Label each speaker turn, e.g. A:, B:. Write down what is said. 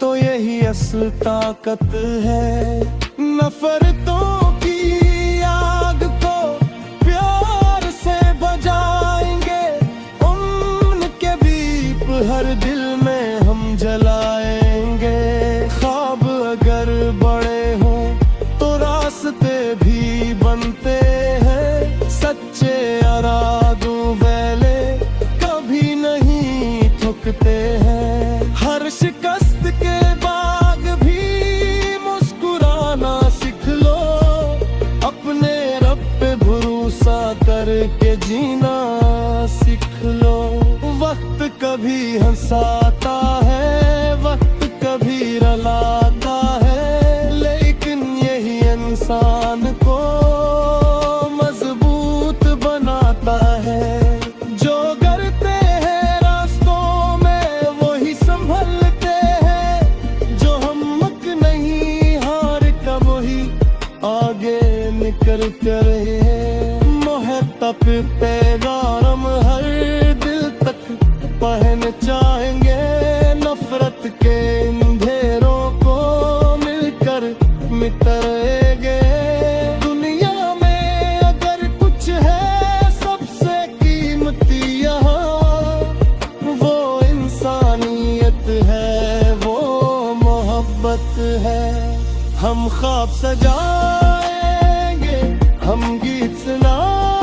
A: तो यही असल ताकत है। नफरतों की आग को प्यार से बुझाएंगे, उनके बीप हर दिल में हम जलाएंगे। ख्वाब अगर बड़े हों तो रास्ते भी बनते हैं, सच्चे इरादों वाले कभी नहीं थकते हैं। हर शिकस्त के बाद भी मुस्कुराना सीख लो, अपने रब पे भरोसा करके जीना सीख लो। वक्त कभी हंसाता है, वक्त कभी रुलाता है, लेकिन यही इंसान को मजबूत बनाता है। जो करते हैं रास्तों में वही संभलते हैं, जो हिम्मत नहीं हार का वही आगे निकलते रहे। मोहब्बत पैगाम हर दिल तक पहन चाहेंगे, नफरत के अंधेरों को मिलकर मिटाएंगे। दुनिया में अगर कुछ है सबसे कीमती यहाँ, वो इंसानियत है, वो मोहब्बत है। हम ख्वाब सजाएंगे, हम गीत सुनाएंगे,